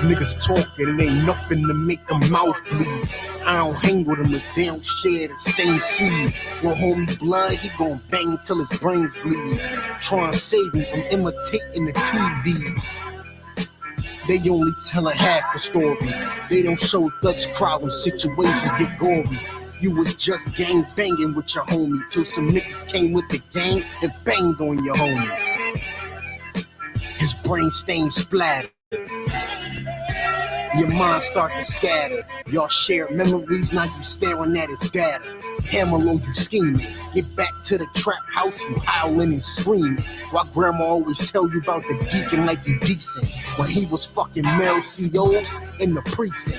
Niggas talking, it ain't nothing to make a mouth bleed. I don't hang with him if they don't share the same seed. When homie blood, he gon' bang till his brains bleed. Trying to save him from imitating the TVs. They only telling half the story. They don't show thugs cry when situations get gory. You was just gang banging with your homie till some niggas came with the gang and banged on your homie. His brain stains splattered. Your mind start to scatter. Y'all share memories, now you staring at his data. Hammer low, you scheming. Get back to the trap house, you howling and screaming. While grandma always tell you about the deacon like he decent. When he was fucking male COs in the precinct.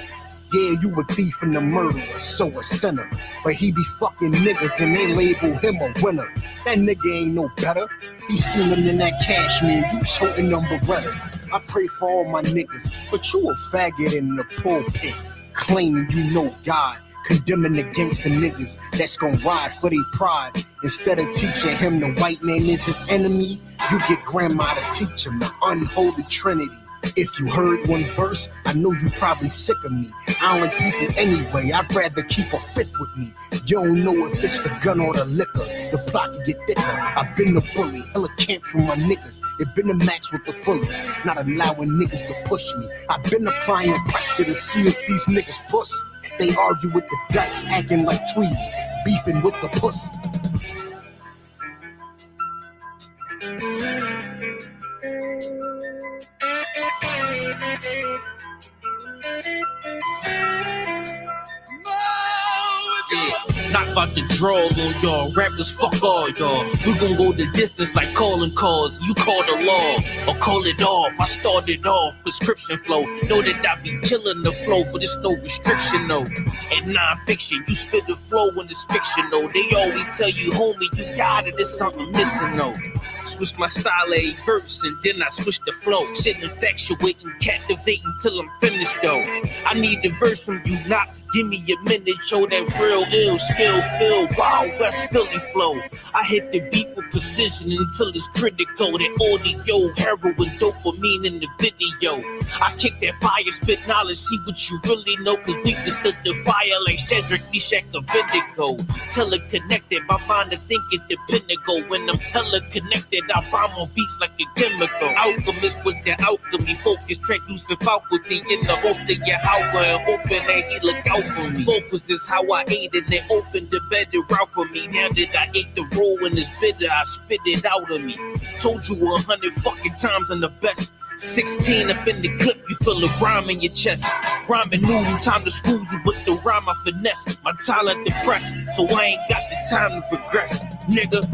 Yeah, you a thief and a murderer, so a sinner. But he be fucking niggas and they label him a winner. That nigga ain't no better. He scheming in that cashmere, you toting them Berettas. I pray for all my niggas, but you a faggot in the pulpit. Claiming you know God, condemning the gangster niggas that's gon' ride for their pride. Instead of teaching him the white man is his enemy, you get grandma to teach him the unholy trinity. If you heard one verse, I know you probably sick of me. I don't like people anyway, I'd rather keep a fifth with me. You don't know if it's the gun or the liquor, the plot can get thicker. I've been the bully, hella camps with my niggas. It been the max with the fullest, not allowing niggas to push me. I've been applying pressure to see if these niggas push. They argue with the dice, acting like Tweety, beefing with the pussy. Not about to draw on y'all, rappers fuck all y'all. We gon' go the distance like calling calls. You call the law or call it off. I started off prescription flow. Know that I be killing the flow, but it's no restriction though. And non-fiction, you spit the flow when it's fiction though. They always tell you, homie, you got it, there's something missing though. Switch my style a verse and then I switch the flow. Shit infatuating, captivating till I'm finished though. I need a verse from you, not give me a minute, show that real ill skill filled Wild West Philly flow. I hit the beat with precision until it's critical. That audio, heroin, dopamine in the video. I kick that fire, spit knowledge, see what you really know. Cause we withstood the fire like Cedric, Meshach, Abednego. Teleconnected, my mind is thinking the pinnacle. When I'm hella connected, I bomb on beats like a chemical. Alchemist with the alchemy, focus, translucent faculty in the host of your hour and hoping that he look out for me. Focus is how I ate it and opened the better route for me. Now that I ate the roll and it's bitter, I spit it out of me. Told you 100 fucking times I'm the best. 16 up in the clip, you feel a rhyme in your chest. Rhyming noodle, time to school you with the rhyme I finesse. My talent depressed, so I ain't got the time to progress, nigga.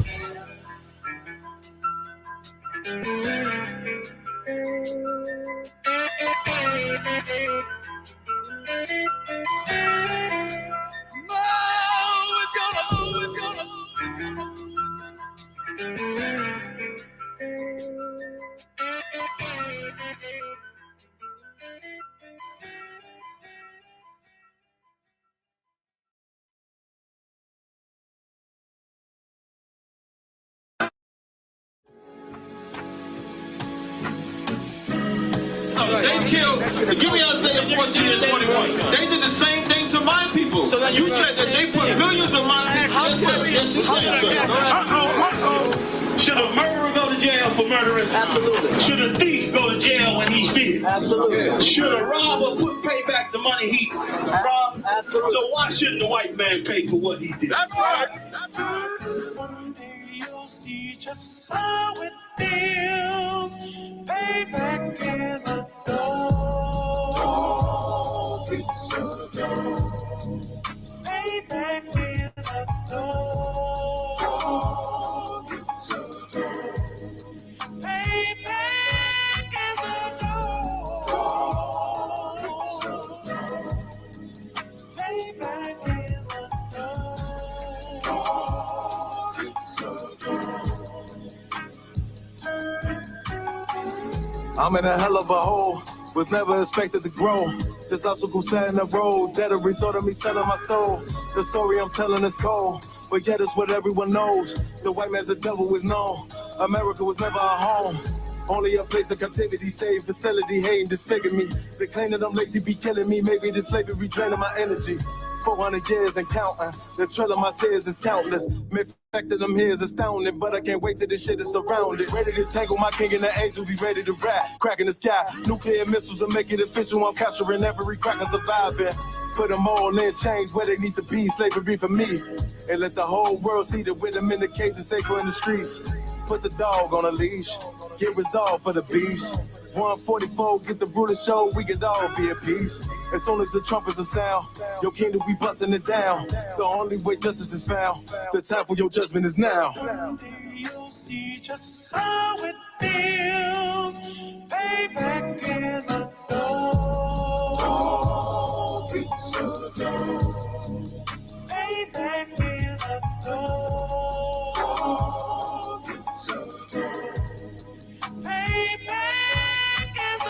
They killed, give me Isaiah 14 and 21. They did the same thing to my people. So you said that they put millions of my people. Yes, you said. Should a murderer go to jail for murdering? Absolutely. Should a thief go to jail when he steals? Absolutely. Should a robber pay back the money he robbed? Absolutely. So why shouldn't the white man pay for what he did? That's right. One day you'll see just how it feels. Payback is a dog. It's a dog. Payback is a dog. It's a dog. Payback is a dog. It's a dog. Payback is a dog. It's a dog. I'm in a hell of a hole, was never expected to grow. Just obstacles set in the road, that a result of me selling my soul. The story I'm telling is cold, but yet it's what everyone knows. The white man's the devil is known. America was never our home. Only a place of captivity, save facility, hating, disfigure me. They claim that I'm lazy, be killing me. Maybe this slavery draining my energy. 400 years and counting. The trail of my tears is countless. The fact that I'm here is astounding, but I can't wait till this shit is surrounded. Ready to tangle my king and the angel, be ready to rap. Cracking the sky, nuclear missiles will make it official. I'm capturing every crack and surviving. Put them all in chains where they need to be. Slavery for me. And let the whole world see that with them in the cage and safer in the streets. Put the dog on a leash. Get resolved for the beast. 144, get the ruler show, we could all be at peace. As soon as the trumpets are sound, your kingdom we busting it down. The only way justice is found, the time for your judgment is now. You'll see just how it feels. Payback is a dog. It's a dog. Payback is a dog. It's a dog. Payback is a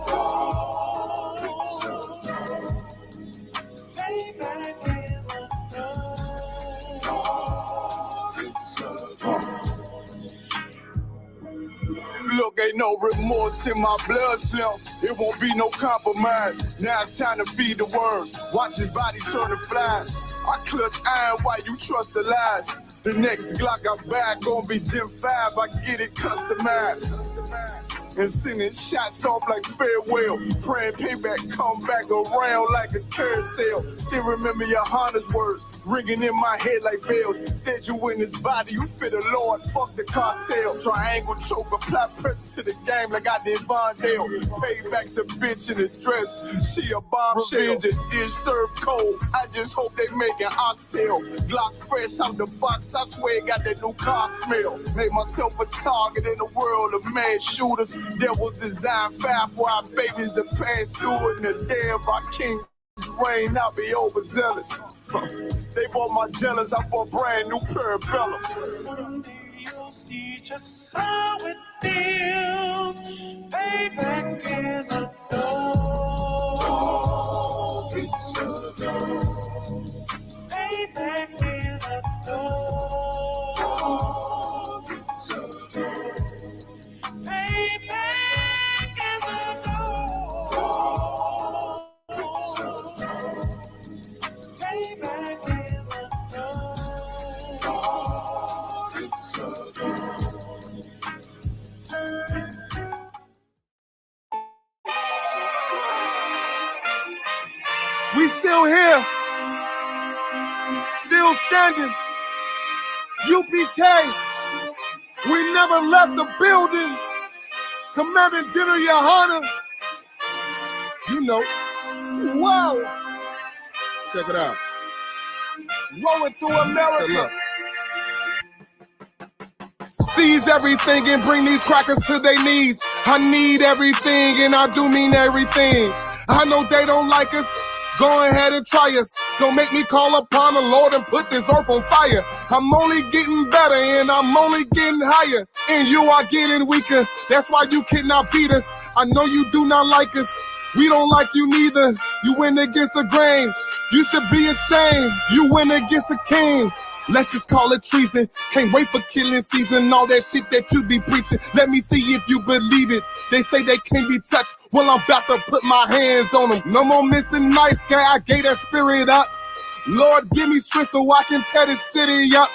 dog. It's a dog. Payback is a dog. It's a dog. Look, ain't no remorse in my blood slim. It won't be no compromise. Now it's time to feed the worms. Watch his body turn to flies. I clutch iron while you trust the lies. The next Glock I buy gon' be Gen 5. I get it customized. And sending shots off like farewell. Praying payback come back around like a carousel. Still remember your Honda's words ringing in my head like bells. Said you in his body, you fit the Lord, fuck the cartel. Triangle choke, apply pressure to the game like I did Vondale. Payback's a bitch in his dress, she a bombshell. Just is served cold, I just hope they making oxtail. Glock fresh out the box, I swear it got that new car smell. Made myself a target in the world of mad shooters. There was designed fire for our babies to pass through it. And the day of our king's reign, I'll be overzealous. They bought my jealous, I bought brand new parabellums. Someday you'll see just how it feels. Payback is a dog. It's a dog. Payback is a dog. It's a dog. Payback is a dog. It's a dog. Payback is a dog. It's a dog. We still here, still standing. UPK, we never left the building. Commander General Yohana, you know, wow. Check it out. Rolling to America. Seize everything and bring these crackers to their knees. I need everything and I do mean everything. I know they don't like us. Go ahead and try us. Don't make me call upon the Lord and put this earth on fire. I'm only getting better and I'm only getting higher. And you are getting weaker. That's why you cannot beat us. I know you do not like us. We don't like you neither. You went against a grain. You should be ashamed. You went against a king. Let's just call it treason. Can't wait for killing season. All that shit that you be preaching. Let me see if you believe it. They say they can't be touched. Well, I'm about to put my hands on them. No more missing nice guy. I gave that spirit up. Lord, give me strength so I can tear this city up.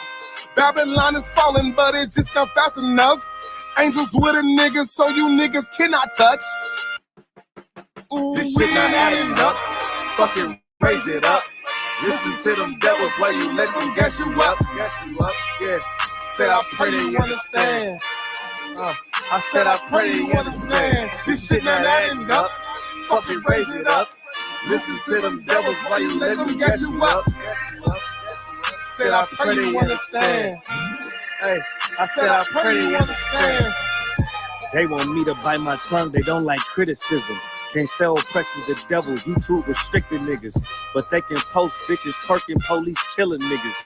Babylon is falling, but it's just not fast enough. Angels with a nigga, so you niggas cannot touch. Ooh, this shit not adding up. Fucking raise it up. Listen to them devils while you let them gas you up. Gas you up, yeah. Said I pray they understand. I said I pray they understand. This shit not adding up. Fucking raise it up. Listen to them devils while you let them gas you up. Said I pray they understand. Hey, I said I pray they understand. They want me to bite my tongue, they don't like criticism. Can't sell oppressors the devil, YouTube restricted niggas. But they can post bitches twerking, police killing niggas.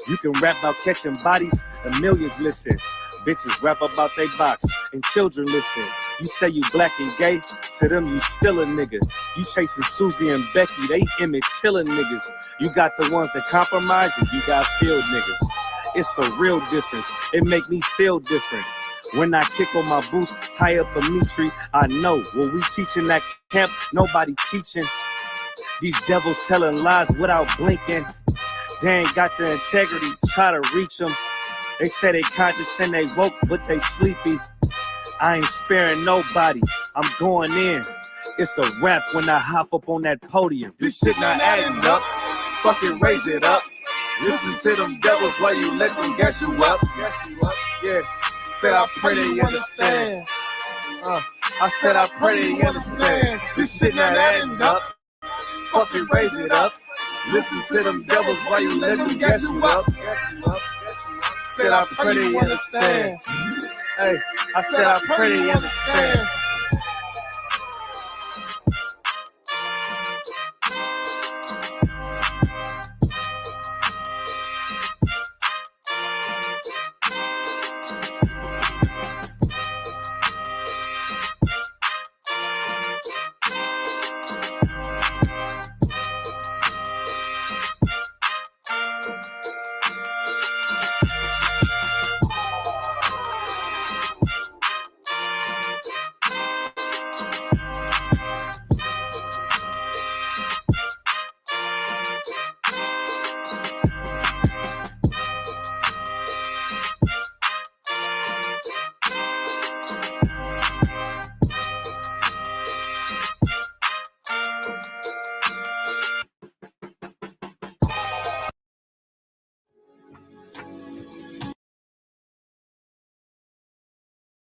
You can rap about catching bodies, and millions listen. Bitches rap about they box, and children listen. You say you black and gay, to them you still a nigga. You chasing Susie and Becky, they Emmett Tillin niggas. You got the ones that compromise, and you got field niggas. It's a real difference, it make me feel different. When I kick on my boots, tie up a meat tree, I know what we teaching that camp, nobody teaching. These devils telling lies without blinking. They ain't got the integrity, try to reach them. They say they conscious and they woke, but they sleepy. I ain't sparing nobody, I'm going in. It's a rap when I hop up on that podium. This shit not adding up, fucking raise it up. Listen to them devils while you let them gas you up. Yeah, said I pray they understand. I said I pray they understand. This shit not adding up, fucking raise it up. Listen to them devils while you let them gas you up. Said I pray they understand. Hey, I said I pray they understand.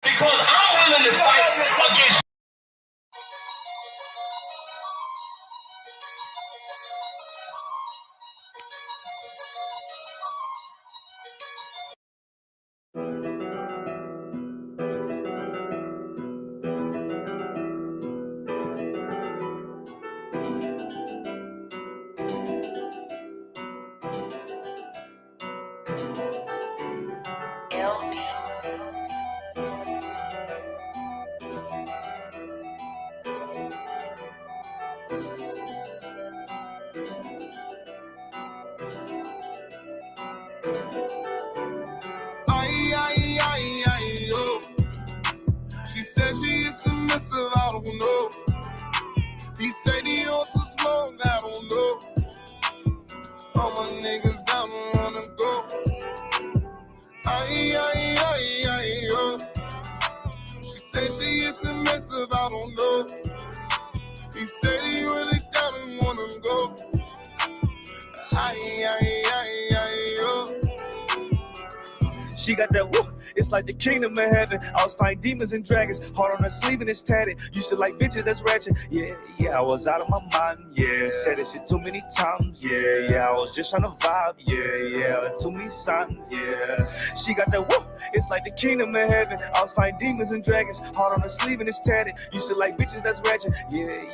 Because I'm willing to fight against Oh. She said she is submissive, I don't know. He said he also smoke, I don't know. All my niggas down to run and go. Oh. She said she is submissive, I don't know. He said he really down and wanna go. Oh. She got that woo, it's like the kingdom of heaven. I was fighting demons and dragons, heart on her sleeve and it's tatted. Used to like bitches that's ratchet, yeah, I was out of my mind, yeah. Said that shit too many times, yeah, I was just trying to vibe, yeah, too many signs, yeah. She got that woo, it's like the kingdom of heaven. I was fighting demons and dragons, heart on her sleeve and it's tatted. Used to like bitches that's ratchet,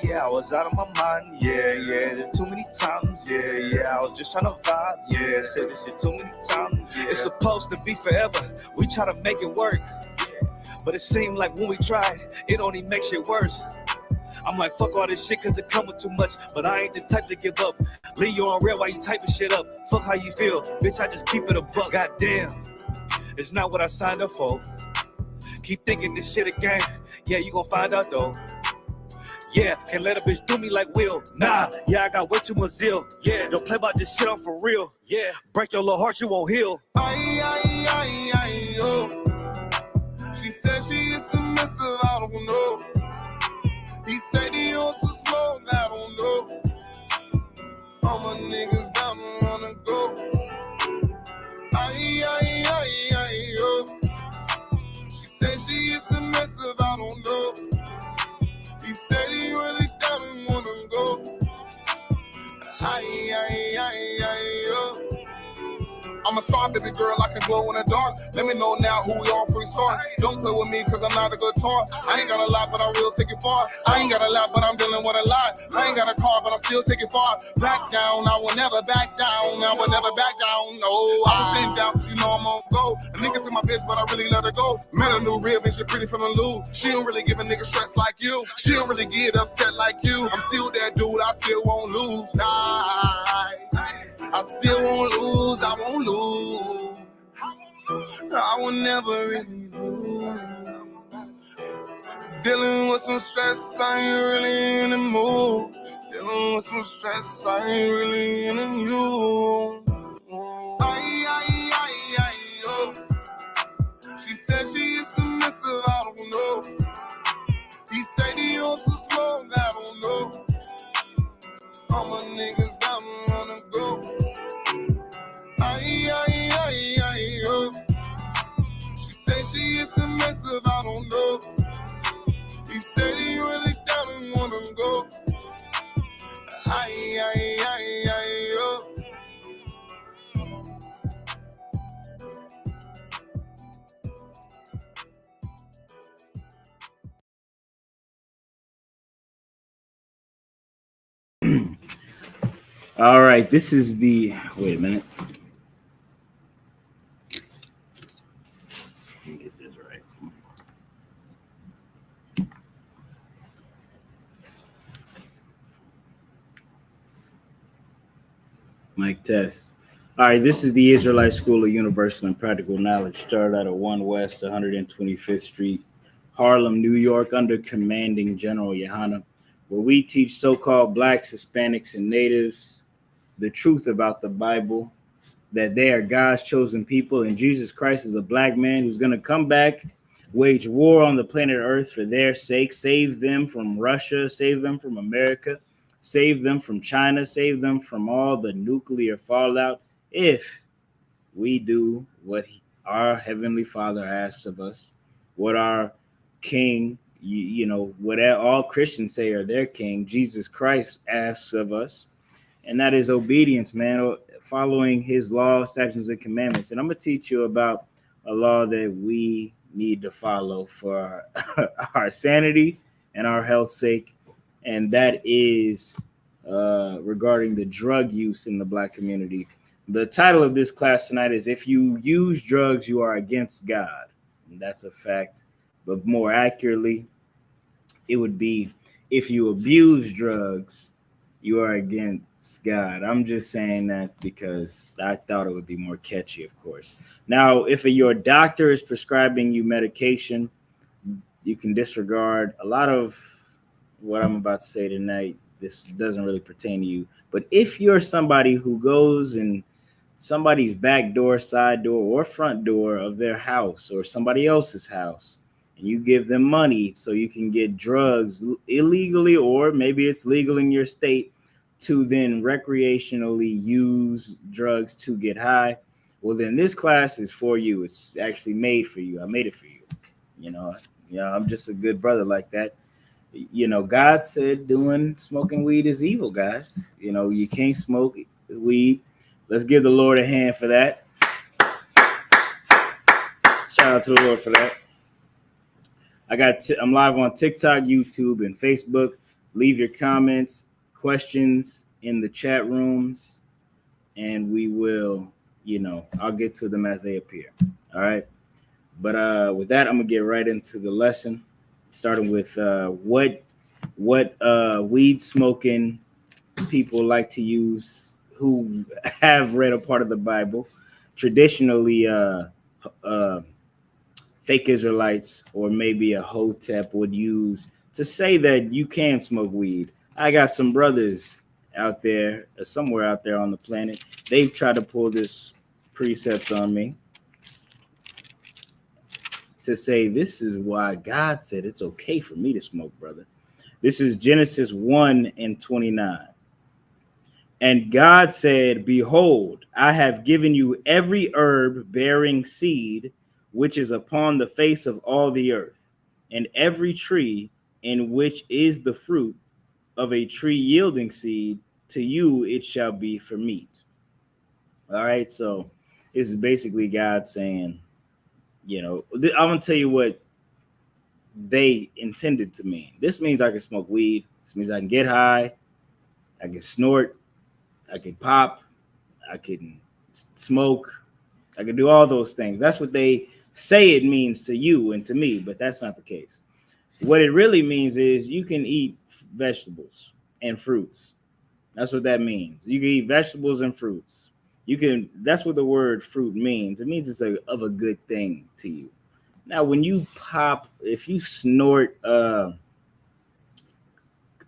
yeah, I was out of my mind, yeah, too many times, yeah, I was just trying to vibe, yeah. Said this shit too many times, yeah. It's supposed to be forever. We try to make it work, but it seemed like when we tried, it only makes shit worse. I'm like, fuck all this shit cause it come with too much, but I ain't the type to give up. Leave you on red while you typing shit up. Fuck how you feel, bitch, I just keep it a buck. Goddamn, it's not what I signed up for. Keep thinking this shit again, yeah, you gon' find out though. Yeah, can't let a bitch do me like Will. Nah, yeah, I got way too much zeal. Yeah, don't play about this shit, I'm for real. Yeah, break your little heart, you won't heal. Oh. She said she is submissive, I don't know. He said he also smoke, I don't know. All my niggas down to run and go. Oh. She said she is submissive, I don't know. He said he really doesn't wanna go. Oh. I'm a star, baby girl, I can glow in the dark. Let me know now who we all free start. Don't play with me cause I'm not a good talk. I ain't got a lot, but I will take it far. I ain't got a lot, but I'm dealing with a lot. I ain't got a car, but I still take it far. Back down, I will never back down. I will never back down, no. I'm sitting down, but you know I'm on go. A nigga to my bitch, but I really let her go. Met a new rib and she pretty from the loo. She don't really give a nigga stress like you. She don't really get upset like you. I'm still that dude, I still won't lose. Nah, I still won't lose, I won't lose. I will never really lose. Dealing with some stress, I ain't really in the mood. Dealing with some stress, I ain't really in the mood. Oh. She said she is submissive, I don't know. He said he wants to smoke, I don't know. All my niggas down and wanna go. Oh. She said she is submissive, I don't know. He said he really down and wanna go. Oh. All right, this is the. Wait a minute. Let me get this right. Mic test. All right, this is the Israelite School of Universal and Practical Knowledge. Started out at 1 West 125th Street, Harlem, New York, under commanding General Yohana, where we teach so-called blacks, Hispanics, and natives the truth about the Bible, that they are God's chosen people, and Jesus Christ is a black man who's going to come back, wage war on the planet Earth for their sake, save them from Russia, save them from America, save them from China, save them from all the nuclear fallout, if we do what our Heavenly Father asks of us, what our King, what all Christians say are their King, Jesus Christ, asks of us, and that is obedience, man, following his law, statutes, and commandments. And I'm going to teach you about a law that we need to follow for our sanity and our health's sake, and that is regarding the drug use in the black community. The title of this class tonight is If You Use Drugs, You Are Against God. And that's a fact. But more accurately, it would be if you abuse drugs, you are against God. I'm just saying that because I thought it would be more catchy, of course. Now, if your doctor is prescribing you medication, you can disregard a lot of what I'm about to say tonight. This doesn't really pertain to you. But if you're somebody who goes in somebody's back door, side door, or front door of their house or somebody else's house, and you give them money so you can get drugs illegally, or maybe it's legal in your state, to then recreationally use drugs to get high, well, then this class is for you. It's actually made for you. I made it for you. I'm just a good brother like that. God said smoking weed is evil, guys. You can't smoke weed. Let's give the Lord a hand for that. Shout out to the Lord for that. I'm live on TikTok, YouTube, and Facebook. Leave your comments, questions in the chat rooms, and we will, I'll get to them as they appear. All right. But with that, I'm gonna get right into the lesson, starting with what weed smoking people like to use who have read a part of the Bible. Traditionally, fake Israelites or maybe a hotep would use to say that you can smoke weed. I got some brothers out there, somewhere out there on the planet. They've tried to pull this precept on me to say this is why God said it's okay for me to smoke, brother. This is Genesis 1:29. And God said, behold, I have given you every herb bearing seed, which is upon the face of all the earth, and every tree in which is the fruit of a tree yielding seed, to you it shall be for meat. All right, so this is basically God saying, I'm going to tell you what they intended to mean. This means I can smoke weed. This means I can get high. I can snort. I can pop. I can smoke. I can do all those things. That's what they say it means to you and to me, but that's not the case. What it really means is you can eat vegetables and fruits. That's what that means. You can eat vegetables and fruits. You can. That's what the word fruit means. It means it's of a good thing to you. Now, when you pop, if you snort, damn,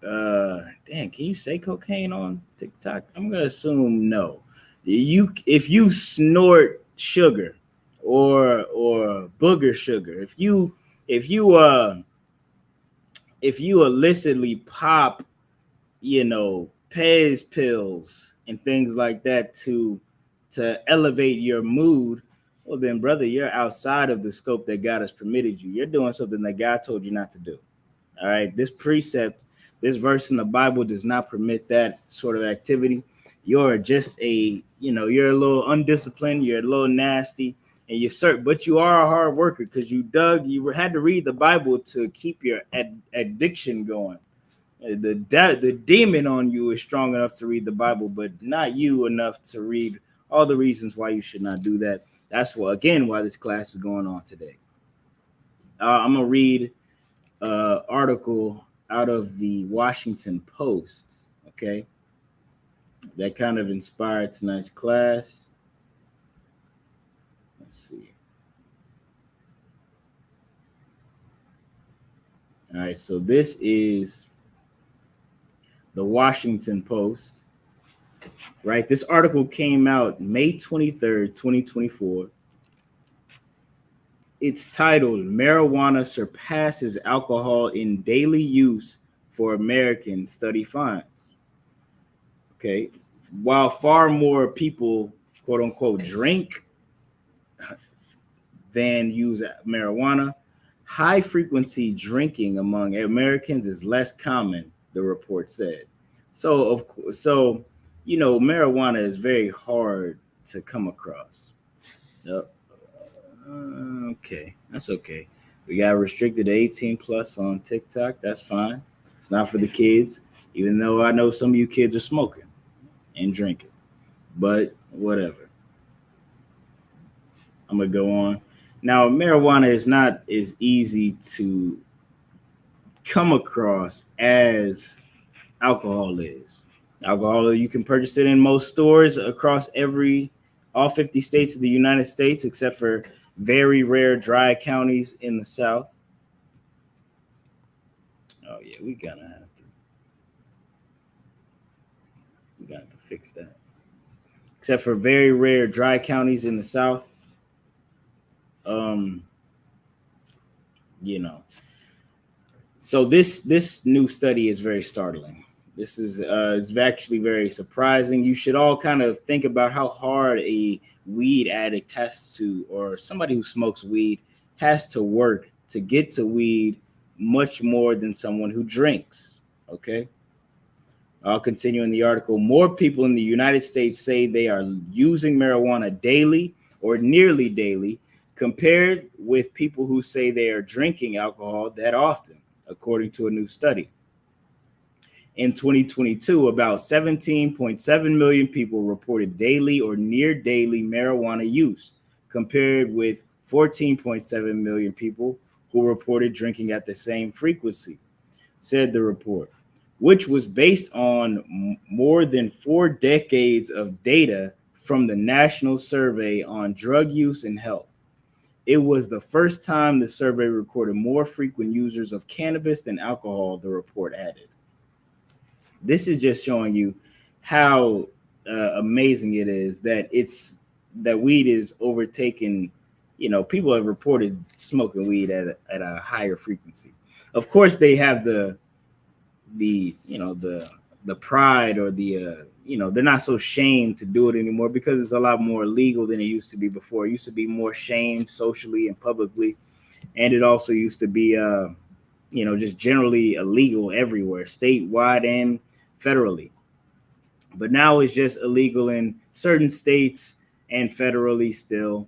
can you say cocaine on TikTok? I'm gonna assume no. If you snort sugar or booger sugar, if you uh if you illicitly pop, Pez pills and things like that to elevate your mood, well then, brother, you're outside of the scope that God has permitted you. You're doing something that God told you not to do. All right. This verse in the Bible does not permit that sort of activity. You're just you're a little undisciplined, you're a little nasty, and but you are a hard worker because you had to read the Bible to keep your addiction going. The demon on you is strong enough to read the Bible, but not you enough to read all the reasons why you should not do that. That's why this class is going on today. I'm gonna read article out of the Washington Post, okay, that kind of inspired tonight's class. Let's see. All right, so this is the Washington Post, right? This article came out May 23rd, 2024. It's titled "Marijuana Surpasses Alcohol in Daily Use for Americans, Study Finds." Okay. While far more people, quote unquote, drink than use marijuana, high frequency drinking among Americans is less common, the report said. Marijuana is very hard to come across. Yep. Okay, that's okay. We got restricted to 18 plus on TikTok. That's fine. It's not for the kids, even though I know some of you kids are smoking and drinking, but whatever. I'm gonna go on. Now, marijuana is not as easy to come across as alcohol is. Alcohol, you can purchase it in most stores across all 50 states of the United States, except for very rare dry counties in the South. Oh yeah, we gotta have to fix that. Except for very rare dry counties in the South. So this new study is very startling. This is actually very surprising. You should all kind of think about how hard a weed addict has to, or somebody who smokes weed has to work to get to weed much more than someone who drinks. Okay. I'll continue in the article. More people in the United States say they are using marijuana daily or nearly daily compared with people who say they are drinking alcohol that often, according to a new study. In 2022, about 17.7 million people reported daily or near daily marijuana use, compared with 14.7 million people who reported drinking at the same frequency, said the report, which was based on more than 4 decades of data from the National Survey on Drug Use and Health. It was the first time the survey recorded more frequent users of cannabis than alcohol, the report added. This is just showing you how amazing it is that weed is overtaking. People have reported smoking weed at a higher frequency. Of course, they have the pride, or they're not so shamed to do it anymore because it's a lot more legal than it used to be before. It used to be more shamed socially and publicly, and it also used to be just generally illegal everywhere, statewide and federally. But now it's just illegal in certain states and federally still.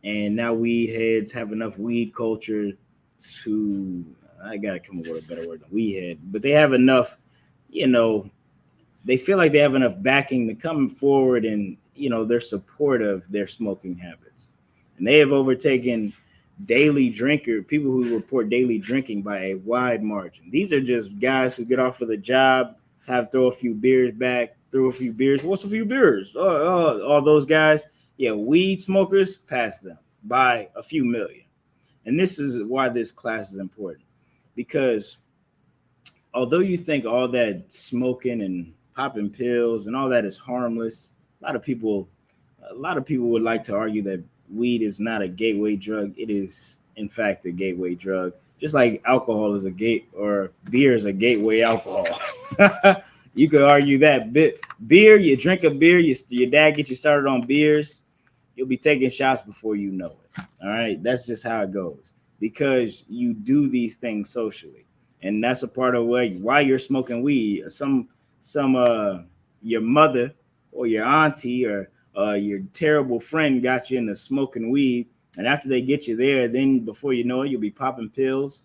And now weed heads have enough weed culture to, I gotta come up with a better word than weed head, but they have enough, they feel like they have enough backing to come forward and, their support of their smoking habits. And they have overtaken people who report daily drinking by a wide margin. These are just guys who get off of the job throw a few beers back, throw a few beers. What's a few beers? All those guys. Yeah, weed smokers, pass them by a few million. And this is why this class is important, because although you think all that smoking and popping pills and all that is harmless, a lot of people would like to argue that weed is not a gateway drug. It is, in fact, a gateway drug. Just like alcohol is a gate, or beer is a gateway alcohol. You could argue that beer, you drink a beer, your dad gets you started on beers, you'll be taking shots before you know it. All right, that's just how it goes, because you do these things socially, and that's a part of why you're smoking weed. Some your mother or your auntie or your terrible friend got you into smoking weed, and after they get you there, then before you know it, you'll be popping pills,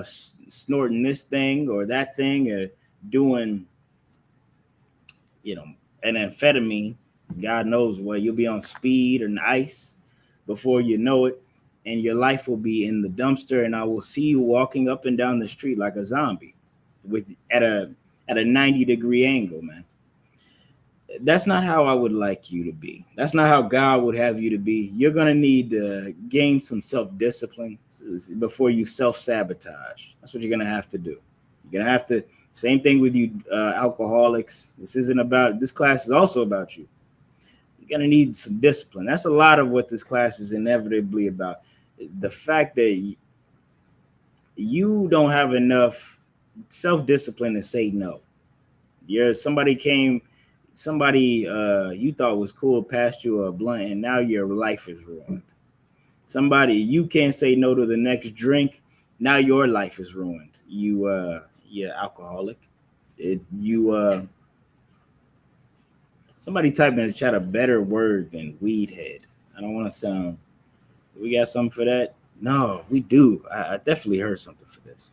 snorting this thing or that thing, or doing, an amphetamine. God knows what. You'll be on speed and ice before you know it, and your life will be in the dumpster. And I will see you walking up and down the street like a zombie, at a 90-degree angle, man. That's not how I would like you to be. That's not how God would have you to be. You're going to need to gain some self-discipline before you self-sabotage. That's what you're going to have to do. You're going to have to, same thing with you alcoholics. This class is also about you. You're going to need some discipline. That's a lot of what this class is inevitably about. The fact that you don't have enough self-discipline to say no. Somebody you thought was cool passed you a blunt, and now your life is ruined. Somebody you can't say no to the next drink, now your life is ruined. You're alcoholic. Somebody type in the chat a better word than weed head. I don't want to sound. We got something for that? No, we do. I definitely heard something for this.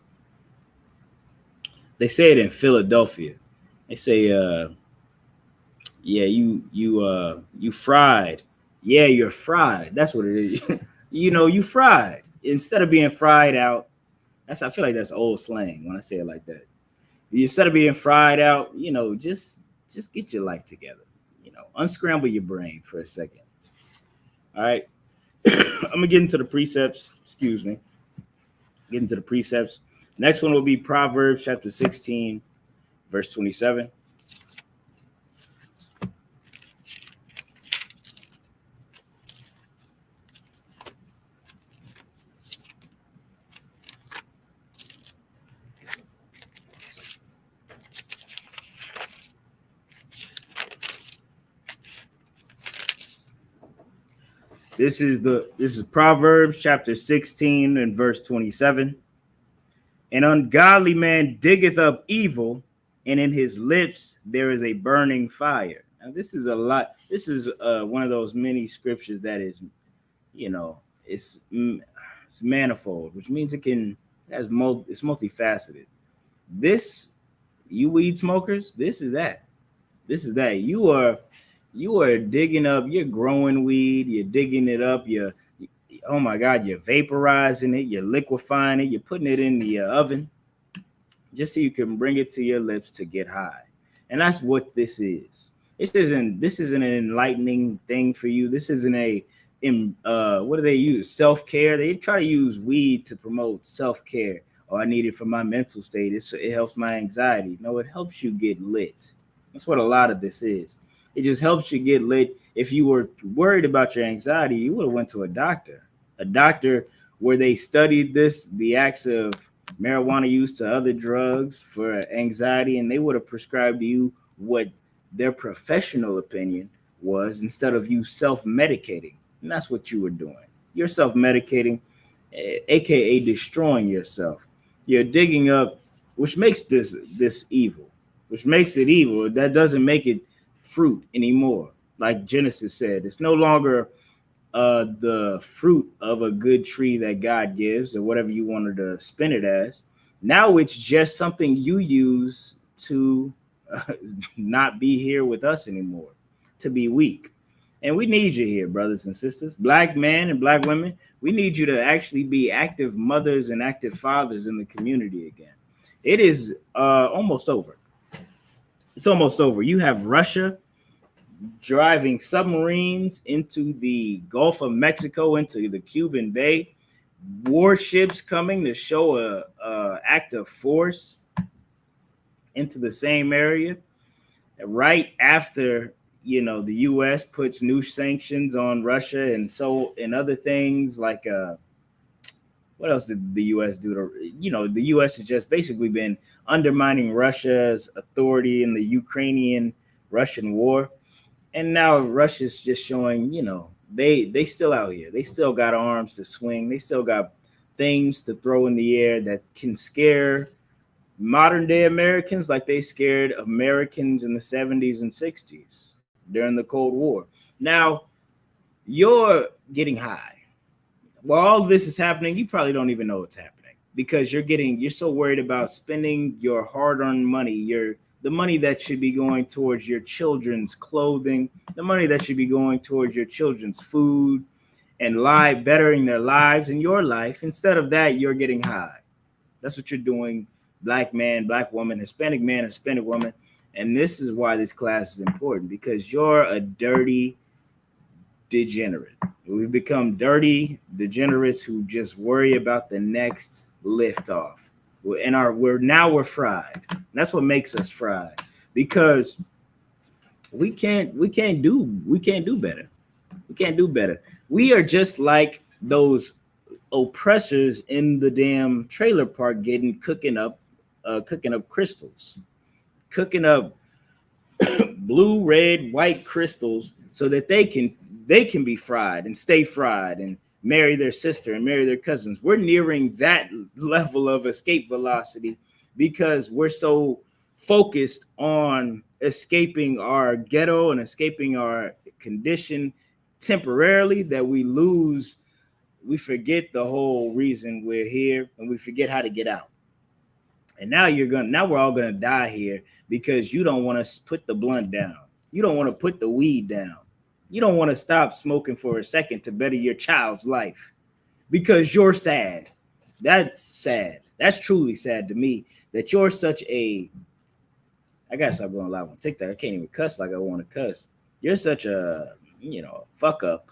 They say it in Philadelphia. They say, yeah, you fried. Yeah, you're fried. That's what it is. You fried. Instead of being fried out, I feel like that's old slang when I say it like that. Instead of being fried out, just get your life together. Unscramble your brain for a second. All right. I'm gonna get into the precepts. Excuse me. Get into the precepts. Next one will be Proverbs chapter 16, verse 27. This is Proverbs chapter 16 and verse 27. An ungodly man diggeth up evil, and in his lips there is a burning fire. Now this is a lot. This is one of those many scriptures that is, it's manifold, which means it's multifaceted. This, you weed smokers, this is that. You are digging up, you're growing weed, you're digging it up, oh my God, you're vaporizing it, you're liquefying it, you're putting it in the oven just so you can bring it to your lips to get high. And that's what this is. This isn't an enlightening thing for you. This isn't what do they use? Self-care. They try to use weed to promote self-care. Oh, I need it for my mental state. It helps my anxiety. No, it helps you get lit. That's what a lot of this is. It just helps you get lit. If you were worried about your anxiety, you would have went to a doctor where they studied the acts of marijuana use to other drugs for anxiety, and they would have prescribed to you what their professional opinion was instead of you self-medicating. And that's what you were doing. You're self-medicating, aka destroying yourself. You're digging up, which makes this evil, which makes it evil. That doesn't make it fruit anymore. Like Genesis said, it's no longer the fruit of a good tree that God gives, or whatever you wanted to spin it as. Now it's just something you use to not be here with us anymore, to be weak. And we need you here, brothers and sisters, black men and black women. We need you to actually be active mothers and active fathers in the community again. It is almost over. It's almost over. You have Russia driving submarines into the Gulf of Mexico, into the Cuban Bay, warships coming to show a act of force into the same area right after the U.S. puts new sanctions on Russia and other things like what else did the U.S. do to the U.S. has just basically been undermining Russia's authority in the Ukrainian Russian war. And now Russia's just showing, they still out here. They still got arms to swing. They still got things to throw in the air that can scare modern day Americans like they scared Americans in the 70s and 60s during the Cold War. Now, you're getting high. While all this is happening, you probably don't even know what's happening because you're so worried about spending your hard-earned money, the money that should be going towards your children's clothing, the money that should be going towards your children's food and bettering their lives and your life. Instead of that, you're getting high. That's what you're doing, black man, black woman, Hispanic man, Hispanic woman. And this is why this class is important, because you're a dirty degenerate. We've become dirty degenerates who just worry about the next liftoff. We're fried. That's what makes us fried, because we can't do better. We can't do better. We are just like those oppressors in the damn trailer park cooking up crystals, cooking up blue, red, white crystals so that they can be fried and stay fried and marry their sister and marry their cousins. We're nearing that level of escape velocity because we're so focused on escaping our ghetto and escaping our condition temporarily that we forget the whole reason we're here, and we forget how to get out. And now we're all gonna die here because you don't want to put the blunt down. You don't want to put the weed down. You don't want to stop smoking for a second to better your child's life because you're sad. That's sad. That's truly sad to me that you're such a. I gotta stop going live on TikTok. I can't even cuss like I want to cuss. You're such a fuck up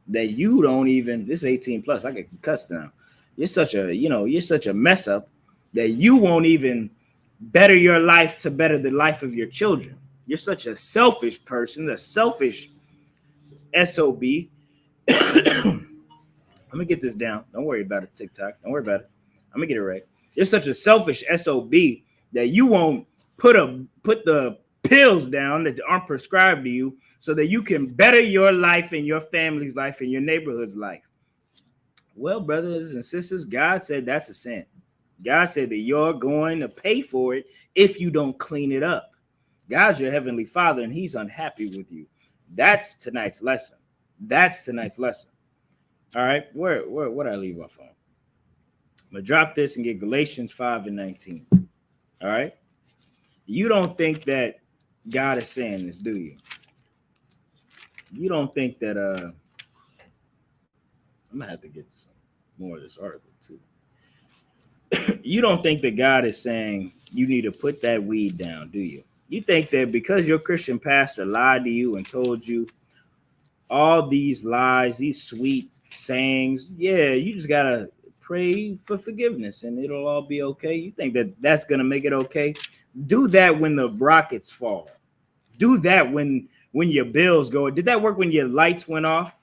that you don't even. This is 18 plus. I can cuss now. You're such a mess up that you won't even better your life to better the life of your children. You're such a selfish person, a selfish SOB. Let me get this down. Don't worry about it, TikTok. Don't worry about it. I'm gonna get it right. You're such a selfish SOB that you won't put the pills down that aren't prescribed to you so that you can better your life and your family's life and your neighborhood's life. Well, brothers and sisters, God said that's a sin. God said that you're going to pay for it if you don't clean it up. God's your heavenly Father, and He's unhappy with you. That's tonight's lesson. All right, where I leave off on? I'm gonna drop this and get Galatians 5:19. All right, you don't think that God is saying this, do you? You don't think that I'm gonna have to get some more of this article too. You don't think that God is saying you need to put that weed down, do you? You think that because your Christian pastor lied to you and told you all these lies, these sweet sayings, you just gotta pray for forgiveness and it'll all be okay. You think that that's gonna make it okay? Do that when the rockets fall. Do that when your bills go. Did that work when your lights went off?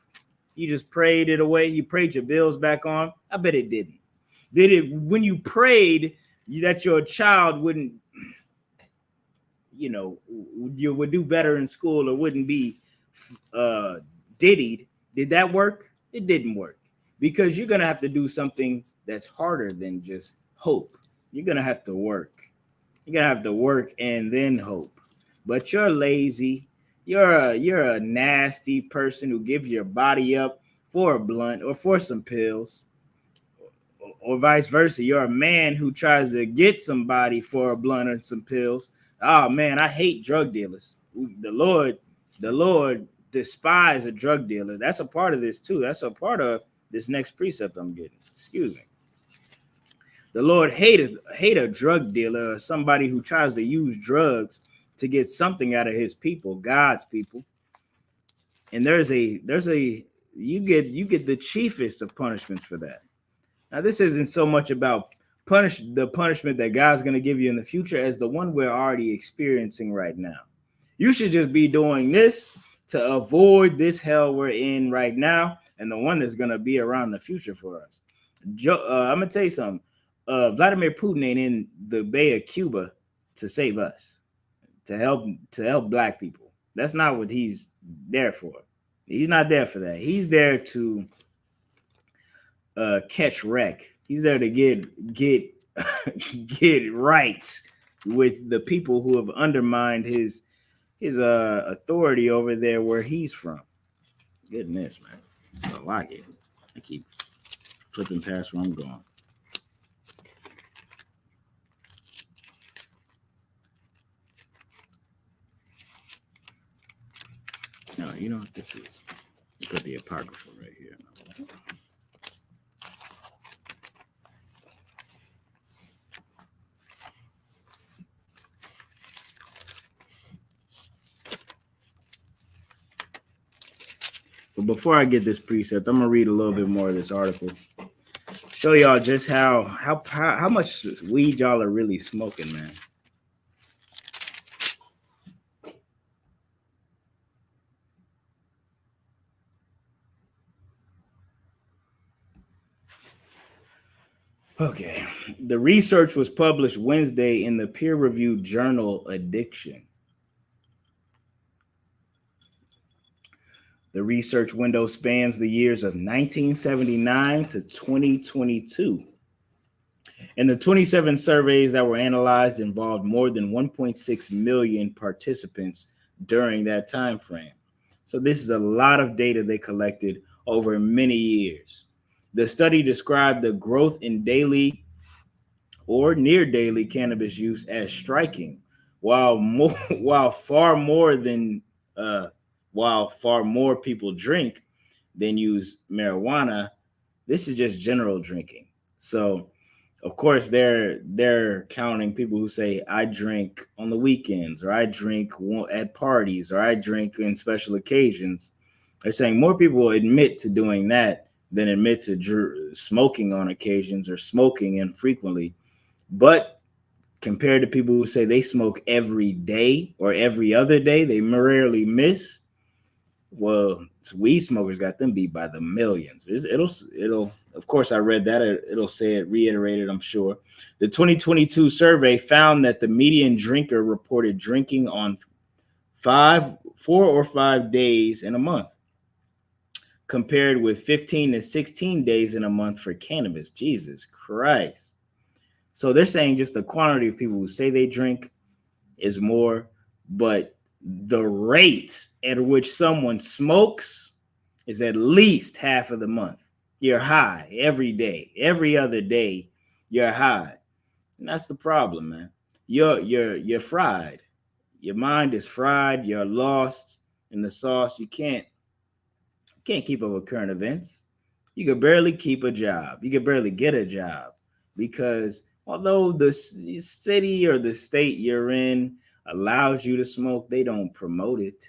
You just prayed it away. You prayed your bills back on. I bet it didn't. Did it when you prayed that your child wouldn't, you would do better in school or wouldn't be diddied? Did that work? It didn't work, because you're gonna have to do something that's harder than just hope. You're gonna have to work. You're gonna have to work and then hope. But you're lazy. You're a nasty person who gives your body up for a blunt or for some pills. Or vice versa. You're a man who tries to get somebody for a blunt or some pills. Oh man, I hate drug dealers. The Lord despise a drug dealer. That's a part of this too. That's a part of this next precept I'm getting. Excuse me. The Lord hate a drug dealer or somebody who tries to use drugs to get something out of his people, God's people. And there's a you get the chiefest of punishments for that. Now, this isn't so much about the punishment that God's going to give you in the future as the one we're already experiencing right now. You should just be doing this to avoid this hell we're in right now and the one that's going to be around in the future for us. I'm going to tell you something. Vladimir Putin ain't in the Bay of Cuba to save us, to help black people. That's not what he's there for. He's not there for that. He's there to catch wreck. He's there to get get right with the people who have undermined his authority over there where he's from. Goodness, man, it's a lot here. I keep flipping past where I'm going. No, you know what this is? Put the apocrypha right here. But before I get this precept, I'm gonna read a little bit more of this article. Show y'all just how much weed y'all are really smoking, man. Okay. The research was published Wednesday in the peer-reviewed journal Addiction. The research window spans the years of 1979 to 2022. And the 27 surveys that were analyzed involved more than 1.6 million participants during that time frame. So this is a lot of data they collected over many years. The study described the growth in daily or near daily cannabis use as striking, while far more people drink than use marijuana. This is just general drinking. So, of course, they're counting people who say, I drink on the weekends, or I drink at parties, or I drink in special occasions. They're saying more people admit to doing that than admit to smoking on occasions or smoking infrequently. But compared to people who say they smoke every day or every other day, they rarely miss. Well, weed smokers got them beat by the millions. It'll. Of course, I read that. It'll say it reiterated, I'm sure. The 2022 survey found that the median drinker reported drinking on 4 or 5 days in a month, compared with 15 to 16 days in a month for cannabis. Jesus Christ. So they're saying just the quantity of people who say they drink is more, but the rate at which someone smokes is at least half of the month. You're high every day, every other day, you're high. And that's the problem, man. You're fried. Your mind is fried, you're lost in the sauce. You can't keep up with current events. You can barely keep a job. You can barely get a job because although the city or the state you're in allows you to smoke, they don't promote it.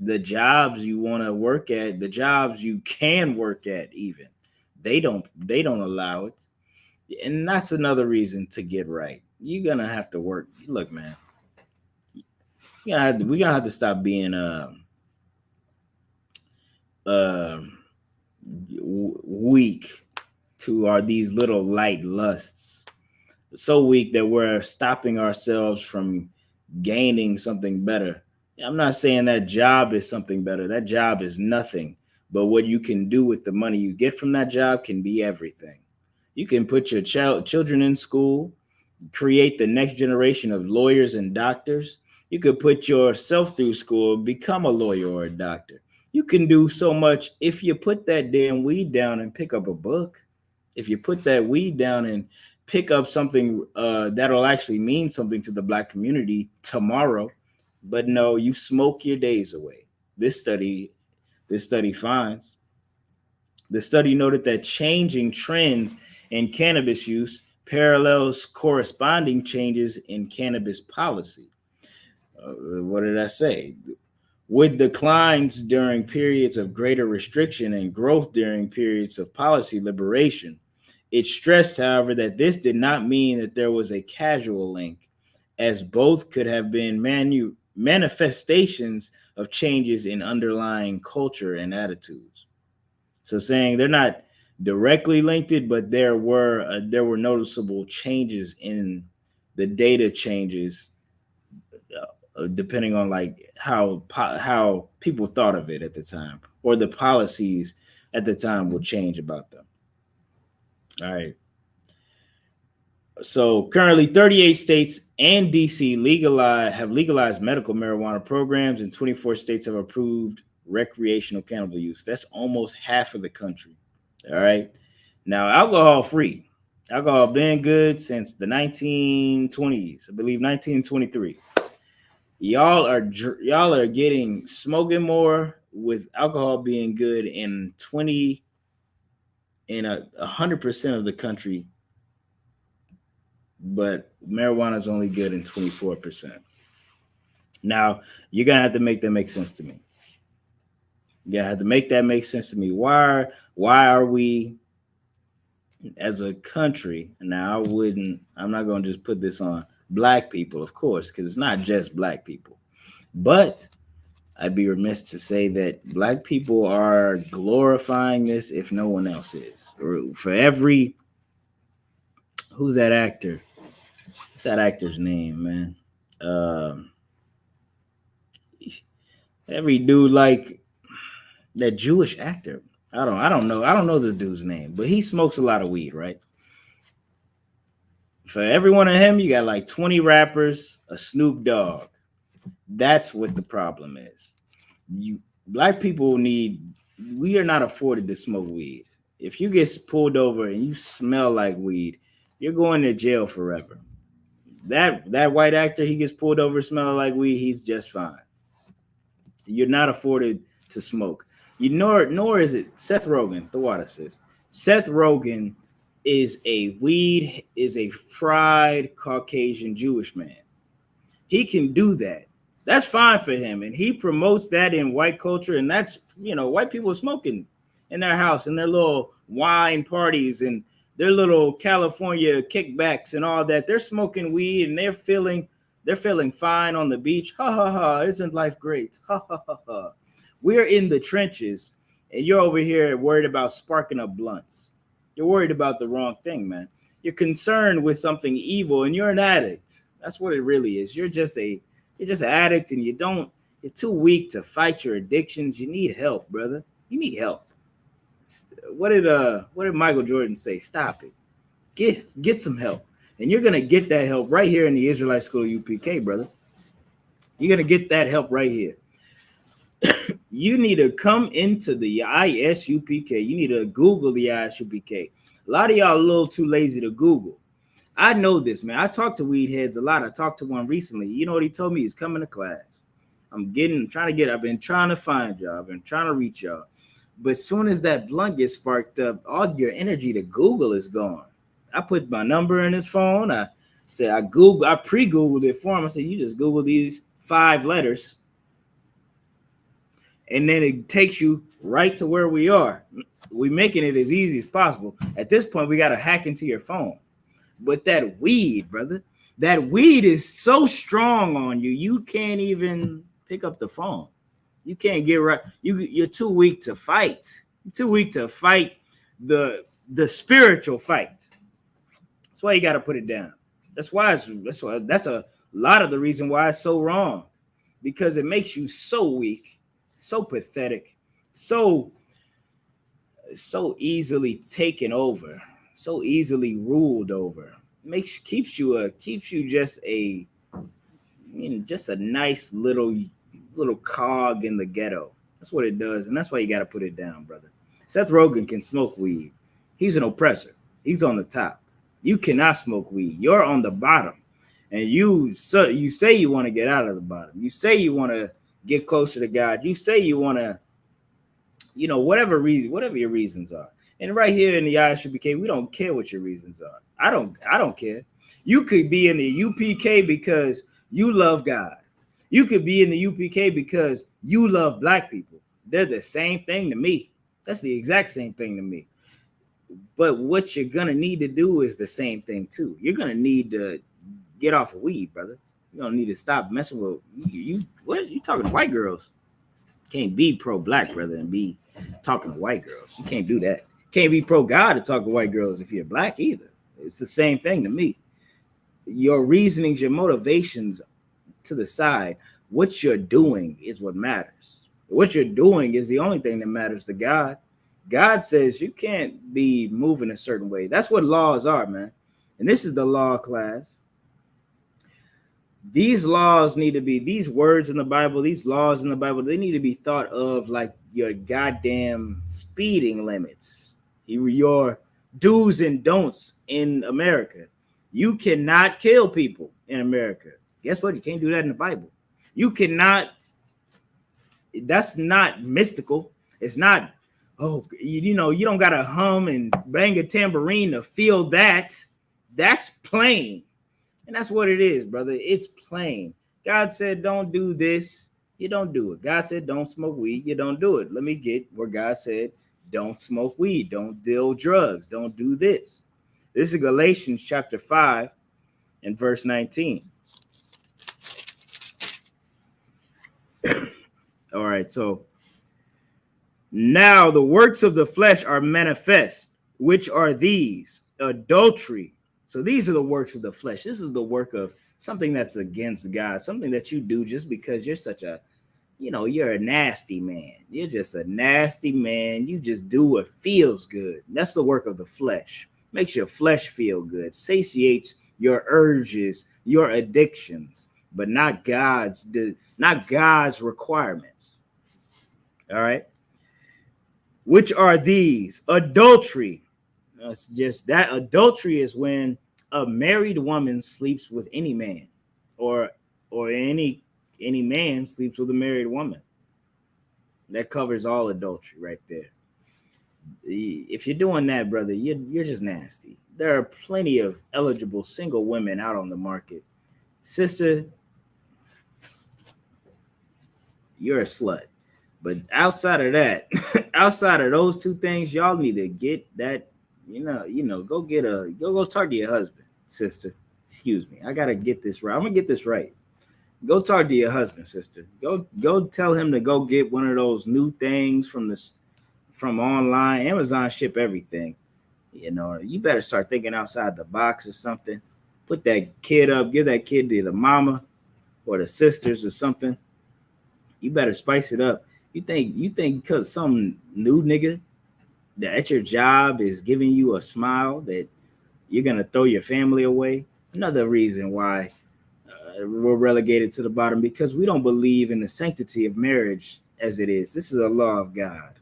The jobs you want to work at, the jobs you can work at, even they don't allow it. And that's another reason to get right. You're gonna have to work. Look, man, we're gonna have to stop being weak to these little light lusts. So weak that we're stopping ourselves from gaining something better. I'm not saying that job is something better. That job is nothing. But what you can do with the money you get from that job can be everything. You can put your children in school, create the next generation of lawyers and doctors. You could put yourself through school, become a lawyer or a doctor. You can do so much if you put that damn weed down and pick up a book. If you put that weed down and pick up something that'll actually mean something to the Black community tomorrow. But no, you smoke your days away. This study finds. The study noted that changing trends in cannabis use parallels corresponding changes in cannabis policy. What did I say? With declines during periods of greater restriction and growth during periods of policy liberation, it stressed, however, that this did not mean that there was a casual link, as both could have been manifestations of changes in underlying culture and attitudes. So saying they're not directly linked, but there were noticeable changes in the data changes, depending on like how people thought of it at the time, or the policies at the time will change about them. All right. So currently 38 states and DC have legalized medical marijuana programs, and 24 states have approved recreational cannabis use. That's almost half of the country. All right. Now, alcohol been good since the 1920s, I believe 1923. Y'all are getting smoking more with alcohol being good in 100% of the country, but marijuana is only good in 24%. Now, you're gonna have to make that make sense to me. You're gonna have to make that make sense to me. Why are we as a country? Now, I'm not gonna just put this on black people, of course, because it's not just black people. But I'd be remiss to say that black people are glorifying this if no one else is. Or for every, who's that actor? What's that actor's name, man? Every dude like that Jewish actor. I don't know the dude's name, but he smokes a lot of weed, right? For every one of him, you got like 20 rappers, a Snoop Dogg. That's what the problem is. Black people we are not afforded to smoke weed. If you get pulled over and you smell like weed, you're going to jail forever. That white actor, he gets pulled over smelling like weed, he's just fine. You're not afforded to smoke. Nor is it Seth Rogen, the water says. Seth Rogen is a fried Caucasian Jewish man. He can do that. That's fine for him. And he promotes that in white culture. And that's, white people smoking in their house and their little wine parties and their little California kickbacks and all that. They're smoking weed and they're feeling fine on the beach. Ha ha ha. Isn't life great? Ha ha ha ha. We're in the trenches and you're over here worried about sparking up blunts. You're worried about the wrong thing, man. You're concerned with something evil and you're an addict. That's what it really is. You're just an addict and you're too weak to fight your addictions. You need help, brother. You need help. What did Michael Jordan say? Stop it. Get some help. And you're going to get that help right here in the Israelite School of UPK, brother. You're going to get that help right here. You need to come into the ISUPK. You need to Google the ISUPK. A lot of y'all are a little too lazy to Google. I know this, man. I talk to weed heads a lot. I talked to one recently. You know what he told me? He's coming to class. I've been trying to find y'all. I've been trying to reach y'all. But as soon as that blunt gets sparked up, all your energy to Google is gone. I put my number in his phone. I pre-Googled it for him. I said, you just Google these 5 letters. And then it takes you right to where we are. We're making it as easy as possible. At this point, we got to hack into your phone. But that weed, brother, that weed is so strong on you, you can't even pick up the phone. You can't get right. You're too weak to fight. You're too weak to fight the spiritual fight. That's why you got to put it down. That's a lot of the reason why it's so wrong, because it makes you so weak, so pathetic, so easily taken over, so easily ruled over. Keeps you just a nice little cog in the ghetto. That's what it does, and that's why you got to put it down, brother. Seth Rogen can smoke weed. He's an oppressor. He's on the top. You cannot smoke weed. You're on the bottom, and you say you want to get out of the bottom. You say you want to get closer to God. You say you want to, whatever your reasons are. And right here in the ISUPK, we don't care what your reasons are. I don't care. You could be in the UPK because you love God. You could be in the UPK because you love black people. They're the same thing to me. That's the exact same thing to me. But what you're gonna need to do is the same thing too. You're gonna need to get off of weed, brother. You're gonna need to stop messing with you. What you talking to white girls? Can't be pro-black, brother, and be talking to white girls. You can't do that. Can't be pro-God to talk to white girls if you're black either. It's the same thing to me. Your reasonings, your motivations to the side, what you're doing is what matters. What you're doing is the only thing that matters to God. God says you can't be moving a certain way. That's what laws are, man. And this is the law class. These laws need to be, these words in the Bible, these laws in the Bible, they need to be thought of like your goddamn speeding limits, your do's and don'ts in America. You cannot kill people in America. Guess what? You can't do that in the Bible. You cannot, that's not mystical. It's not, oh, you know, you don't got to hum and bang a tambourine to feel that. That's plain. And that's what it is, brother. It's plain. God said, don't do this. You don't do it. God said, don't smoke weed. You don't do it. Let me get where God said, don't smoke weed. Don't deal drugs. Don't do this. This is Galatians chapter 5 and verse 19. All right. So now the works of the flesh are manifest, which are these: adultery. So these are the works of the flesh. This is the work of something that's against God, something that you do just because you're such a, you know, you're a nasty man. You're just a nasty man. You just do what feels good. That's the work of the flesh. Makes your flesh feel good, satiates your urges, your addictions, but not God's requirements. All right. Which are these: adultery. It's just that adultery is when a married woman sleeps with any man, or any man sleeps with a married woman. That covers all adultery right there. If you're doing that, brother, you're just nasty. There are plenty of eligible single women out on the market. Sister, you're a slut. But outside of that, outside of those two things, y'all need to get that. Go talk to your husband, sister. Excuse me. I gotta get this right. I'm gonna get this right. Go talk to your husband, sister. Go tell him to go get one of those new things from online. Amazon ship everything. You know, you better start thinking outside the box or something. Put that kid up, give that kid to the mama or the sisters or something. You better spice it up. You think because some new nigga that at your job is giving you a smile that you're gonna throw your family away? Another reason why we're relegated to the bottom, because we don't believe in the sanctity of marriage as it is. This is a law of God.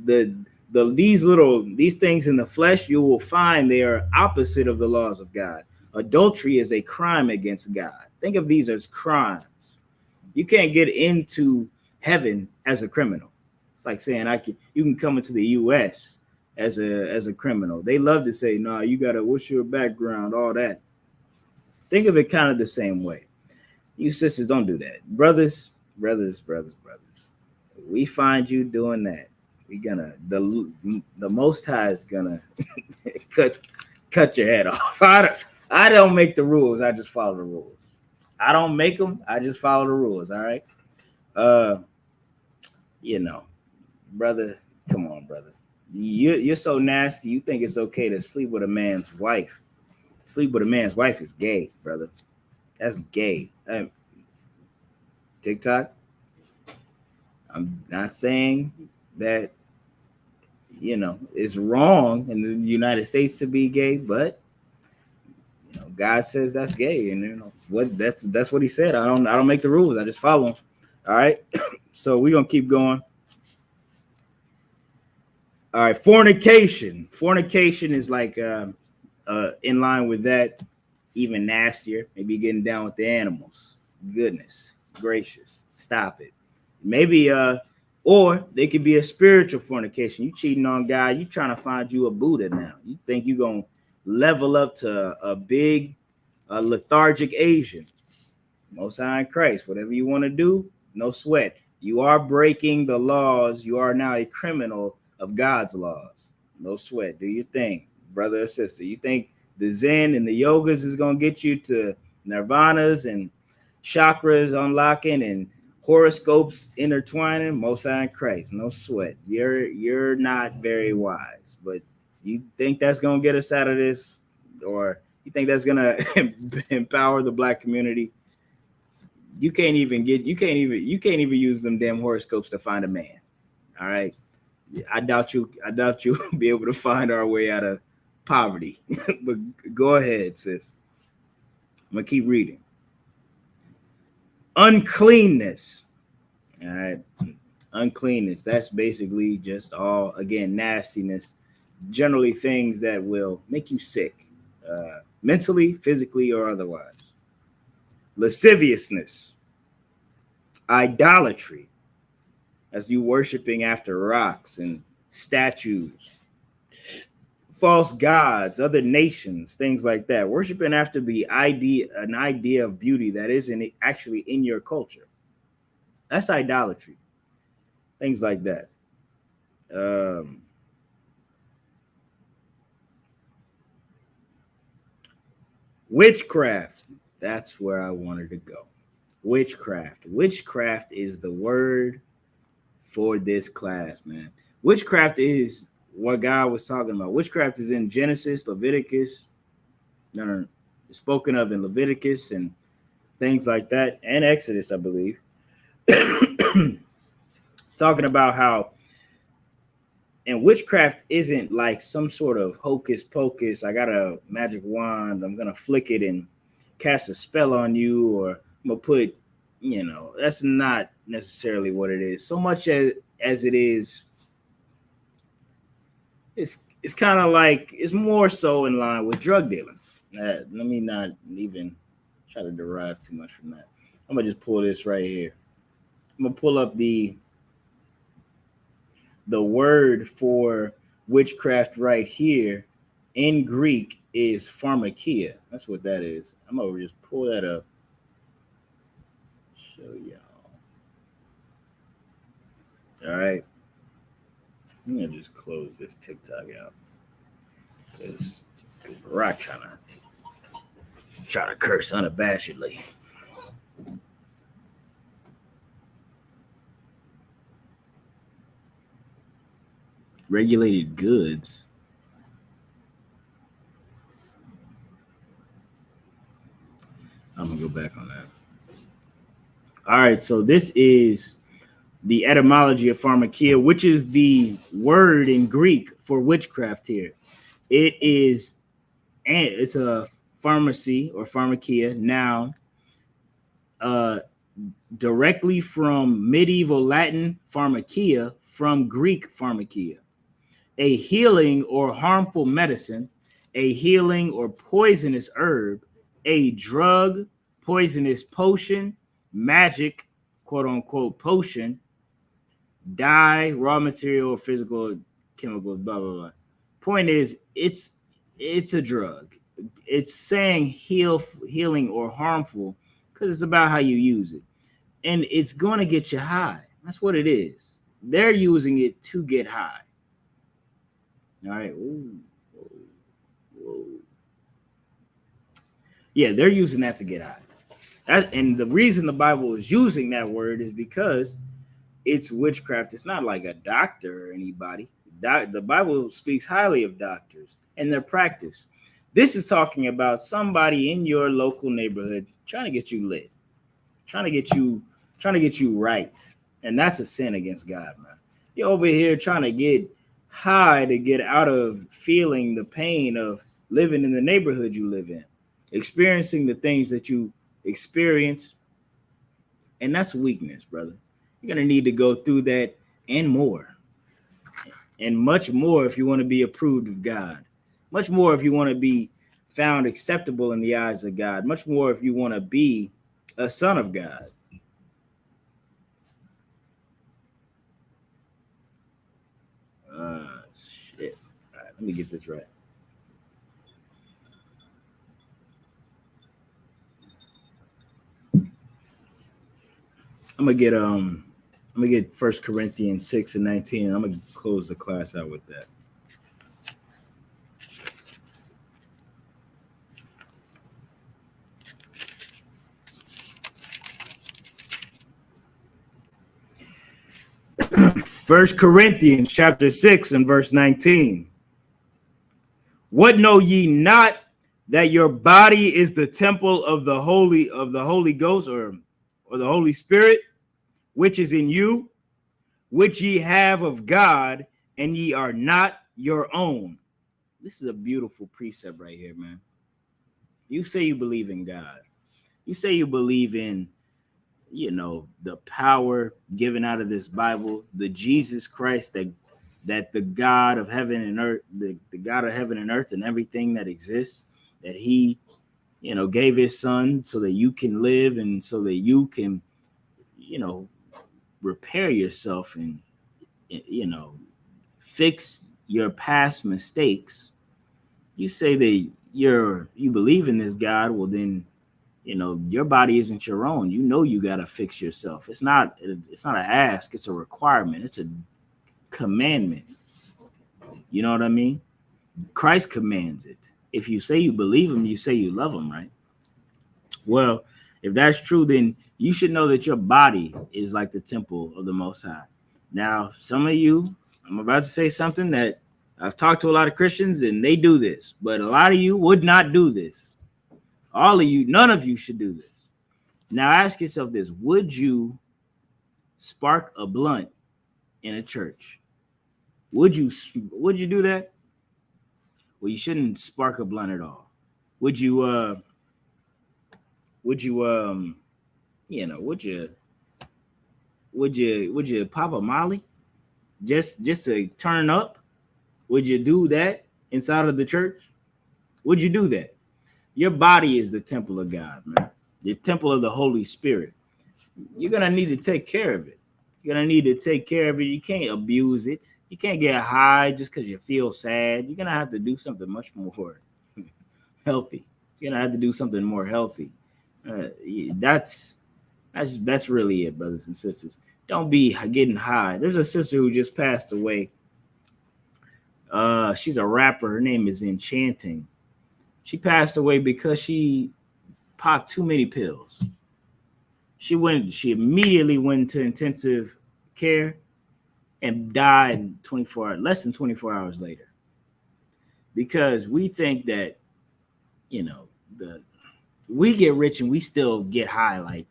These things in the flesh, you will find they are opposite of the laws of God. Adultery is a crime against God. Think of these as crimes. You can't get into heaven as a criminal. It's like saying you can come into the U.S. as a criminal. They love to say, "No, you gotta. What's your background?" All that. Think of it kind of the same way. You sisters, don't do that, brothers. We find you doing that, we gonna the Most High is gonna cut your head off. I don't make the rules. I just follow the rules. I don't make them. I just follow the rules. All right. Brother, come on, brother. You're so nasty. You think it's okay to sleep with a man's wife? Sleep with a man's wife is gay, brother. That's gay. TikTok. I'm not saying that it's wrong in the United States to be gay, but God says that's gay, and that's what He said. I don't make the rules. I just follow them. All right. So we're gonna keep going. All right, fornication. Fornication is like in line with that, even nastier. Maybe getting down with the animals. Goodness gracious, stop it. Maybe or they could be a spiritual fornication. You cheating on God. You trying to find you a Buddha now. You think you're gonna level up to a big lethargic Asian. Most High in Christ. Whatever you want to do, no sweat. You are breaking the laws. You are now a criminal of God's laws. No sweat. Do your thing, brother or sister. You think the Zen and the yogas is going to get you to nirvanas and chakras unlocking and horoscopes intertwining? Most High in Christ. No sweat. You're not very wise, but you think that's going to get us out of this, or you think that's going to empower the black community? You can't even use them damn horoscopes to find a man. All right. I doubt you'll be able to find our way out of poverty. But go ahead, sis. I'm gonna keep reading. Uncleanness. All right. Uncleanness. That's basically just all, again, nastiness. Generally things that will make you sick, mentally, physically, or otherwise. Lasciviousness. Idolatry, as you worshiping after rocks and statues, false gods, other nations, things like that. Worshiping after an idea of beauty that isn't actually in your culture. That's idolatry. Things like that. Witchcraft. That's where I wanted to go. Witchcraft. Witchcraft is the word for this class, man. Witchcraft is what God was talking about. Witchcraft is in Genesis, Leviticus. No. It's spoken of in Leviticus and things like that, and Exodus, I believe. Talking about how, and witchcraft isn't like some sort of hocus pocus. I got a magic wand. I'm going to flick it and cast a spell on you, or I'm going to put, that's not necessarily what it is. So much as it is, it's kind of like, it's more so in line with drug dealing. Let me not even try to derive too much from that. I'm going to just pull this right here. I'm going to pull up the word for witchcraft right here in Greek is pharmakia. That's what that is. I'm going to just pull that up. Show y'all. All right. I'm going to just close this TikTok out. Because Barack trying to curse unabashedly. Regulated goods. I'm gonna go back on that. All right, so this is the etymology of pharmakia, which is the word in Greek for witchcraft here. It's a pharmacy or pharmakia noun, directly from medieval Latin pharmakia, from Greek pharmakia. A healing or harmful medicine, a healing or poisonous herb, a drug, poisonous potion, magic, quote unquote, potion, dye, raw material, or physical, chemical, blah, blah, blah. Point is, it's a drug. It's saying healing or harmful because it's about how you use it. And it's going to get you high. That's what it is. They're using it to get high. All right. Ooh. Whoa. Yeah, they're using that to get high. And the reason the Bible is using that word is because it's witchcraft. It's not like a doctor or anybody. The Bible speaks highly of doctors and their practice. This is talking about somebody in your local neighborhood trying to get you lit, trying to get you right. And that's a sin against God, man. You're over here trying to get high to get out of feeling the pain of living in the neighborhood you live in, experiencing the things that you experience. And that's weakness, brother. You're going to need to go through that and more, and much more if you want to be approved of God, much more if you want to be found acceptable in the eyes of God, much more if you want to be a son of God. Shit. All right, let me get this right. I'm gonna get 1 Corinthians 6:19, and I'm gonna close the class out with that. First Corinthians chapter 6 and verse 19. What know ye not that your body is the temple of the Holy Ghost, or the Holy Spirit, which is in you, which ye have of God, and ye are not your own. This is a beautiful precept right here, man. You say you believe in God. You say you believe in, the power given out of this Bible, the Jesus Christ that the God of heaven and earth, the God of heaven and earth and everything that exists, that he, gave his son so that you can live and so that you can, repair yourself and, fix your past mistakes. You say that you believe in this God, well then, your body isn't your own. You got to fix yourself. It's not an ask, it's a requirement. It's a commandment. You know what I mean? Christ commands it. If you say you believe him, you say you love him, right? Well, if that's true, then you should know that your body is like the temple of the Most High. Now, some of you, I'm about to say something that I've talked to a lot of Christians and they do this, but a lot of you would not do this. All of you, none of you should do this. Now ask yourself this: would you spark a blunt in a church? Would you do that? Well, you shouldn't spark a blunt at all. Would you would you pop a molly just to turn up? Would you do that inside of the church? Would you do that? Your body is the temple of God, man. The temple of the Holy Spirit. You're gonna need to take care of it. You're gonna need to take care of it. You can't abuse it. You can't get high just because you feel sad. You're gonna have to do something much more healthy. You're gonna have to do something more healthy. That's really it, brothers and sisters. Don't be getting high. There's a sister who just passed away. She's a rapper. Her name is Enchanting. She passed away because she popped too many pills. She immediately went into intensive care and died less than 24 hours later. Because we think that, we get rich and we still get high like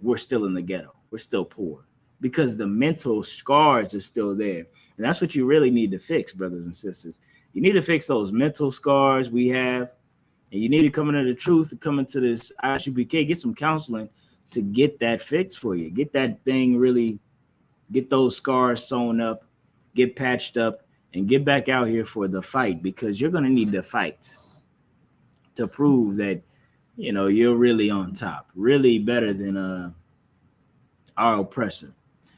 we're still in the ghetto. We're still poor because the mental scars are still there. And that's what you really need to fix, brothers and sisters. You need to fix those mental scars we have. And you need to come into the truth, come into this ISUPK, get some counseling to get that fixed for you. Get that thing really, get those scars sewn up, get patched up, and get back out here for the fight, because you're going to need to fight to prove that, you're really on top, really better than our oppressor.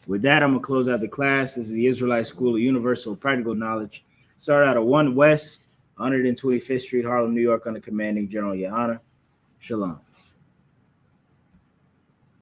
With that, I'm going to close out the class. This is the Israelite School of Universal Practical Knowledge. Started out of 1 West, 125th Street, Harlem, New York, under commanding General Yohana. Shalom.